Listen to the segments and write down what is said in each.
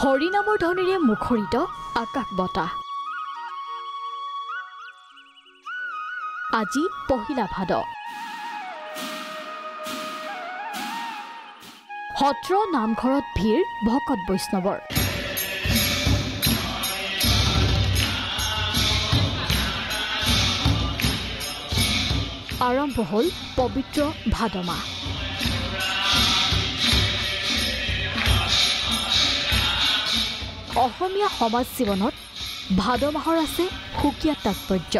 হৰিনামৰ ধ্বনিৰে মুখৰিত আকাশ বতাহ। আজি পহিলা ভাদ। সত্ৰ নামঘৰত ভিৰ ভকত বৈষ্ণৱৰ। আৰম্ভ হ'ল পবিত্ৰ ভাদ মাহ। অসমীয়া সমাজ জীৱনত ভাদ মাহৰ আছে সুকীয়া তাৎপৰ্য।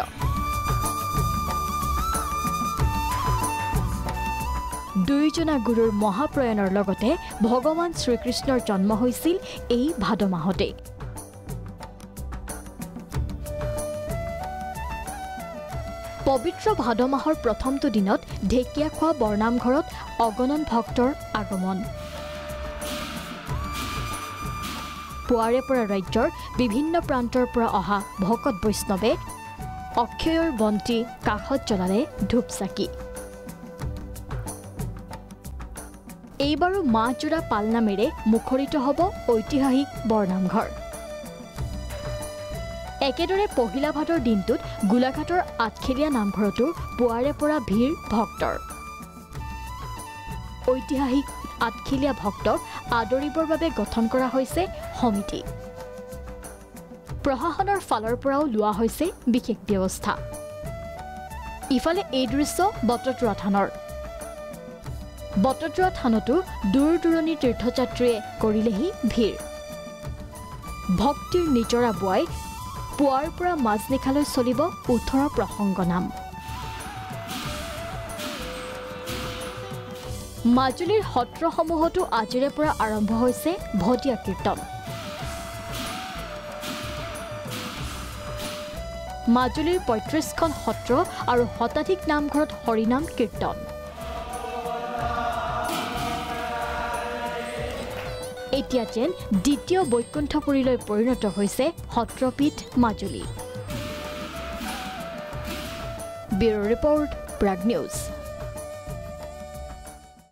দুয়োজনা গুৰুৰ মহাপ্ৰয়াণৰ লগতে ভগৱান শ্ৰীকৃষ্ণৰ জন্ম হৈছিল এই ভাদ মাহতে। পবিত্ৰ ভাদ মাহৰ প্ৰথমটো দিনত ঢেকীয়াখোৱা বৰনামঘৰত অগণন ভক্তৰ আগমন। পুৱাৰে পৰা ৰাজ্যৰ বিভিন্ন প্ৰান্তৰ পৰা অহা ভকত বৈষ্ণৱে অক্ষয়ৰ বন্তি কাষত জ্বলালে ধূপ চাকি। এইবাৰো মাহজোৰা পালনামেৰে মুখৰিত হ'ব ঐতিহাসিক বৰনামঘৰ। একেদৰে পহিলা ভাদৰ দিনটোত গোলাঘাটৰ আঠখেলীয়া নামঘৰতো পুৱাৰে পৰা ভিৰ ভক্তৰ। ঐতিহাসিক আঠখেলীয়া ভক্তক আদৰিবৰ বাবে গঠন কৰা হৈছে সমিতি। প্ৰশাসনৰ ফালৰ পৰাও লোৱা হৈছে বিশেষ ব্যৱস্থা। ইফালে এই দৃশ্য বটদ্ৰৱা থানৰ। বটদ্ৰৱা থানতো দূৰ দূৰণিৰ তীৰ্থযাত্ৰীয়ে কৰিলেহি ভিৰ। ভক্তিৰ নিজৰা বোৱাই পুৱাৰ পৰা মাজনিশালৈ চলিব 18 প্ৰসংগ নাম। মাজুলীৰ সত্ৰসমূহতো আজিৰে পৰা আৰম্ভ হৈছে ভদীয়া কীৰ্তন। মাজুলীৰ 35খন সত্ৰ আৰু শতাধিক নামঘৰত হৰিনাম কীৰ্তন। এতিয়া যেন দ্বিতীয় বৈকুণ্ঠপুৰীলৈ পৰিণত হৈছে সত্ৰপীঠ Majuli. Bureau report, Prag news.